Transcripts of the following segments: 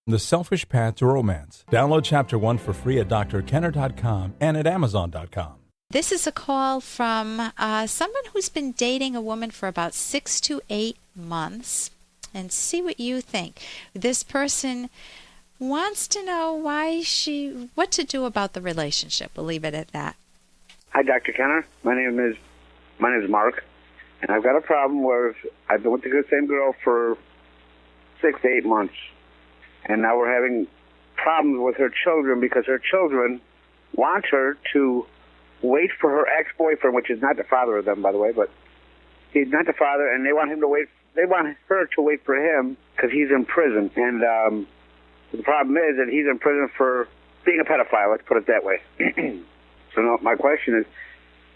The Selfish Path to Romance. Download Chapter 1 for free at drkenner.com and at amazon.com. This is a call from someone who's been dating a woman for about 6 to 8 months. And see what you think. This person wants to know what to do about the relationship. We'll leave it at that. Hi, Dr. Kenner. My name is Mark, and I've got a problem where I've been with the same girl for 6 to 8 months, and now we're having problems with her children because her children want her to wait for her ex-boyfriend, which is not the father of them, by the way, but he's not the father, and they want him to wait. They want her to wait for him because he's in prison, and the problem is that he's in prison for being a pedophile. Let's put it that way. So now my question is,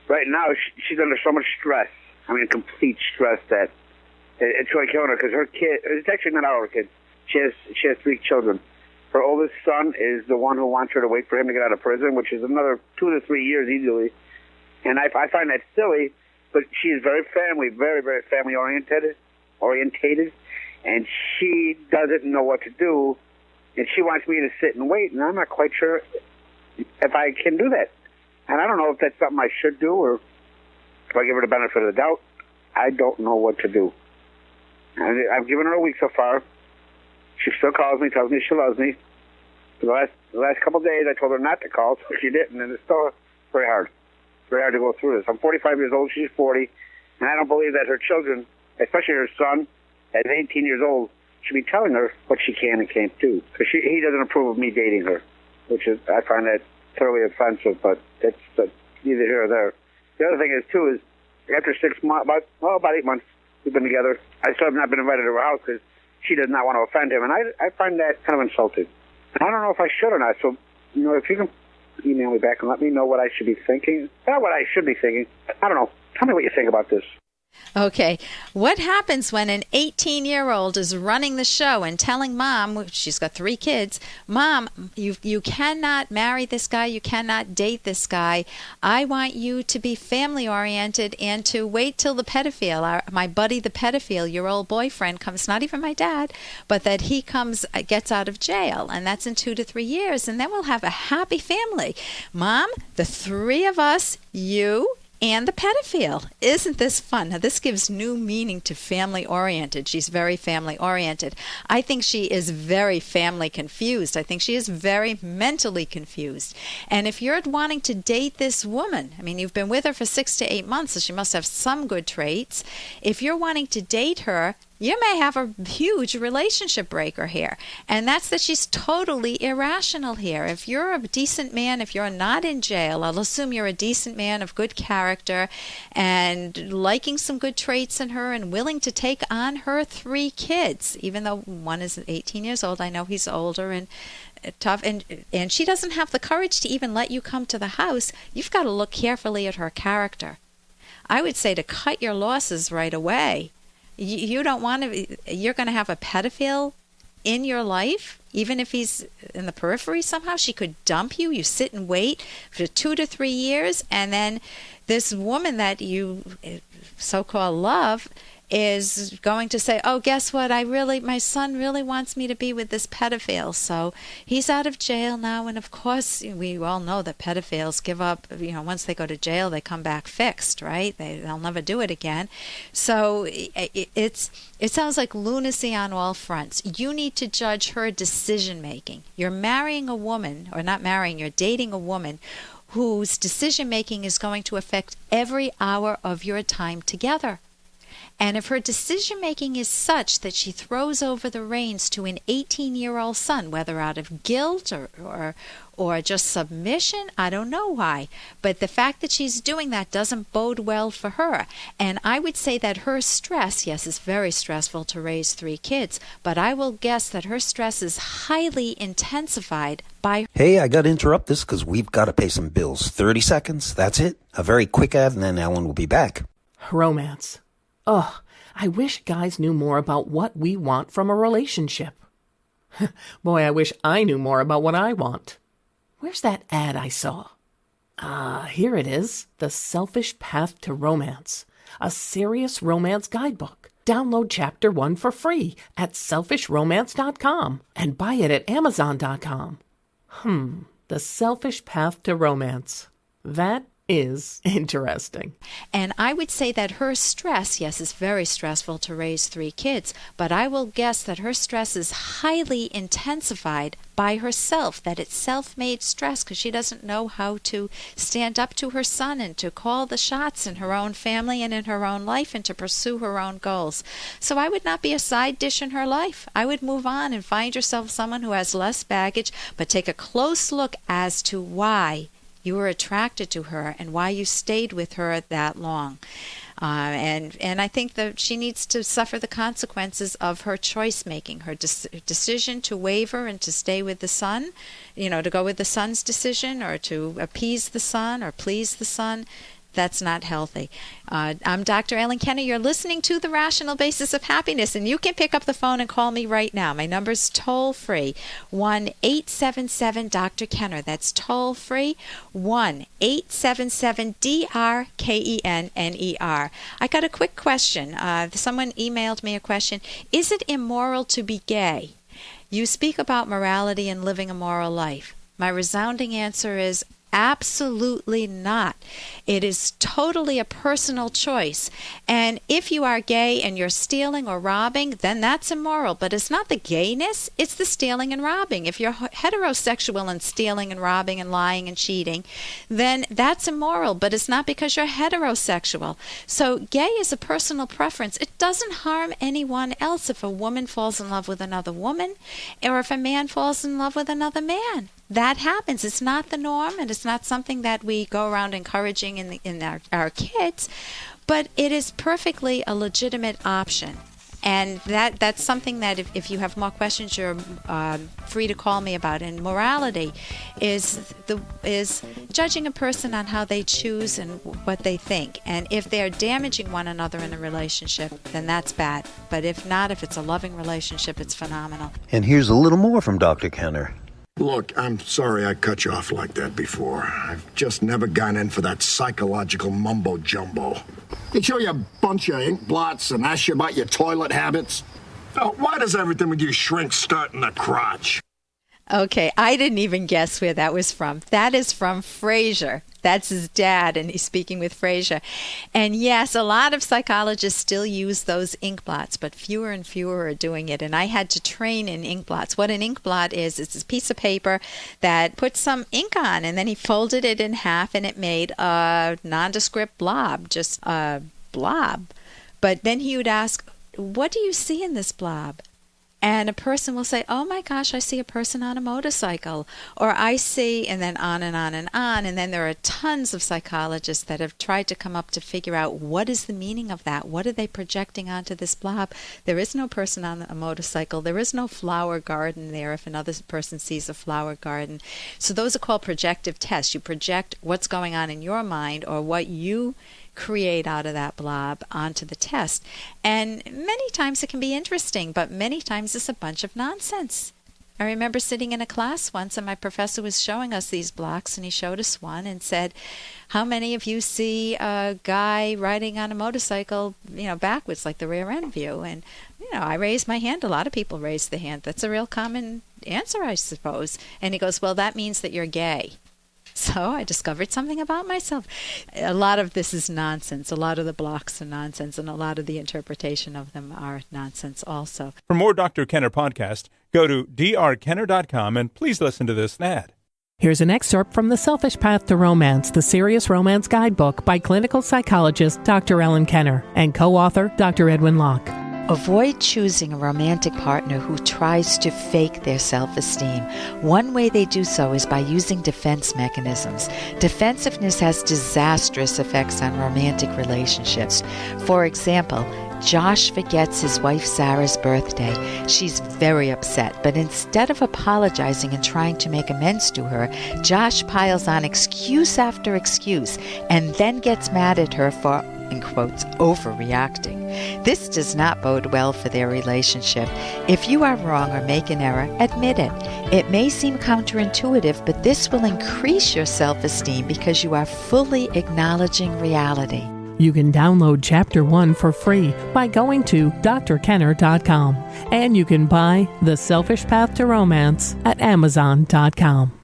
right now she's under so much stress. I mean, complete stress that it's really killing her because her kid. It's actually not our kid. She has 3 children. Her oldest son is the one who wants her to wait for him to get out of prison, which is another 2 to 3 years easily. And I find that silly, but she is very, very family orientated, and she doesn't know what to do, and she wants me to sit and wait, and I'm not quite sure if I can do that. And I don't know if that's something I should do or if I give her the benefit of the doubt. I don't know what to do. And I've given her a week so far. She still calls me, tells me she loves me. For the last couple of days, I told her not to call, so she didn't, and it's still very hard. Very hard to go through this. I'm 45 years old, she's 40, and I don't believe that her children, especially her son, at 18 years old, should be telling her what she can and can't do. Because he doesn't approve of me dating her, which is, I find that thoroughly offensive, but it's neither here or there. The other thing is, too, is after 6 months, about 8 months we've been together, I still have not been invited to her house because she does not want to offend him, and I find that kind of insulting. And I don't know if I should or not, so, if you can email me back and let me know what I should be thinking. Not what I should be thinking. I don't know. Tell me what you think about this. Okay. What happens when an 18-year-old is running the show and telling mom, she's got 3 kids, Mom, you cannot marry this guy, you cannot date this guy. I want you to be family-oriented and to wait till the pedophile, my buddy the pedophile, your old boyfriend comes, not even my dad, but that he gets out of jail, and that's in 2 to 3 years, and then we'll have a happy family. Mom, the 3 of us, you and the pedophile. Isn't this fun? Now, this gives new meaning to family-oriented. She's very family-oriented. I think she is very family confused. I think she is very mentally confused. And if you're wanting to date this woman, I mean, you've been with her for 6 to 8 months, so she must have some good traits. If you're wanting to date her, you may have a huge relationship breaker here. And that's that she's totally irrational here. If you're a decent man, if you're not in jail, I'll assume you're a decent man of good character and liking some good traits in her and willing to take on her 3 kids, even though one is 18 years old. I know he's older and tough, and she doesn't have the courage to even let you come to the house. You've got to look carefully at her character. I would say to cut your losses right away. You don't want to, you're going to have a pedophile in your life, even if he's in the periphery somehow. She could dump you. You sit and wait for 2 to 3 years, and then this woman that you so-called love is going to say, oh, guess what? My son really wants me to be with this pedophile. So he's out of jail now. And of course, we all know that pedophiles give up, once they go to jail, they come back fixed, right? They'll never do it again. So it sounds like lunacy on all fronts. You need to judge her decision making. You're marrying a woman, or not marrying, you're dating a woman whose decision making is going to affect every hour of your time together. And if her decision-making is such that she throws over the reins to an 18-year-old son, whether out of guilt or just submission, I don't know why. But the fact that she's doing that doesn't bode well for her. And I would say that her stress, yes, it's very stressful to raise 3 kids, but I will guess that her stress is highly intensified by... Hey, I got to interrupt this because we've got to pay some bills. 30 seconds, that's it. A very quick ad, and then Ellen will be back. Romance. Ugh, I wish guys knew more about what we want from a relationship. Boy, I wish I knew more about what I want. Where's that ad I saw? Here it is. The Selfish Path to Romance. A serious romance guidebook. Download Chapter 1 for free at selfishromance.com and buy it at amazon.com. The selfish path to romance. That is interesting. And I would say that her stress, yes, is very stressful to raise 3 kids, but I will guess that her stress is highly intensified by herself, that it's self-made stress because she doesn't know how to stand up to her son and to call the shots in her own family and in her own life and to pursue her own goals. So I would not be a side dish in her life. I would move on and find yourself someone who has less baggage, but take a close look as to why you were attracted to her and why you stayed with her that long. And I think that she needs to suffer the consequences of her choice making, her decision to waver and to stay with the son, to go with the son's decision or to appease the son or please the son. That's not healthy. I'm Dr. Ellen Kenner. You're listening to The Rational Basis of Happiness, and you can pick up the phone and call me right now. My number's toll-free, 1-877-Dr. That's toll-free, 1-877-DRKENNER. I got a quick question. Someone emailed me a question. Is it immoral to be gay? You speak about morality and living a moral life. My resounding answer is absolutely not. It is totally a personal choice. And if you are gay and you're stealing or robbing, then that's immoral. But it's not the gayness, it's the stealing and robbing. If you're heterosexual and stealing and robbing and lying and cheating, then that's immoral. But it's not because you're heterosexual. So gay is a personal preference. It doesn't harm anyone else if a woman falls in love with another woman or if a man falls in love with another man. That happens. It's not the norm, and it's not something that we go around encouraging in our kids, but it is perfectly a legitimate option. And that's something that if you have more questions, you're free to call me about. And morality is judging a person on how they choose and what they think. And if they're damaging one another in a relationship, then that's bad. But if not, if it's a loving relationship, it's phenomenal. And here's a little more from Dr. Kenner. Look, I'm sorry I cut you off like that before. I've just never gone in for that psychological mumbo-jumbo. They show you a bunch of ink blots and ask you about your toilet habits. Oh, why does everything with you shrink start in the crotch? Okay, I didn't even guess where that was from. That is from Frasier. That's his dad, and he's speaking with Frasier. And yes, a lot of psychologists still use those ink blots, but fewer and fewer are doing it. And I had to train in ink blots. What an ink blot is, it's a piece of paper that puts some ink on, and then he folded it in half, and it made a nondescript blob, just a blob. But then he would ask, what do you see in this blob? And a person will say, oh my gosh, I see a person on a motorcycle, or I see, and then on and on and on. And then there are tons of psychologists that have tried to come up to figure out what is the meaning of that. What are they projecting onto this blob? There is no person on a motorcycle. There is no flower garden there if another person sees a flower garden. So those are called projective tests. You project what's going on in your mind or what you create out of that blob onto the test. And many times it can be interesting, but many times it's a bunch of nonsense. I remember sitting in a class once and my professor was showing us these blocks, and he showed us one and said, how many of you see a guy riding on a motorcycle, backwards, like the rear end view? And, I raised my hand. A lot of people raised the hand. That's a real common answer, I suppose. And he goes, well, that means that you're gay. So I discovered something about myself. A lot of this is nonsense. A lot of the blocks are nonsense, and a lot of the interpretation of them are nonsense also. For more Dr. Kenner podcast, go to drkenner.com and please listen to this ad. Here's an excerpt from The Selfish Path to Romance, the Serious Romance Guidebook by clinical psychologist Dr. Ellen Kenner and co-author Dr. Edwin Locke. Avoid choosing a romantic partner who tries to fake their self-esteem. One way they do so is by using defense mechanisms. Defensiveness has disastrous effects on romantic relationships. For example, Josh forgets his wife Sarah's birthday. She's very upset, but instead of apologizing and trying to make amends to her, Josh piles on excuse after excuse and then gets mad at her for, in quotes, overreacting. This does not bode well for their relationship. If you are wrong or make an error, admit it. It may seem counterintuitive, but this will increase your self-esteem because you are fully acknowledging reality. You can download Chapter 1 for free by going to drkenner.com. And you can buy The Selfish Path to Romance at amazon.com.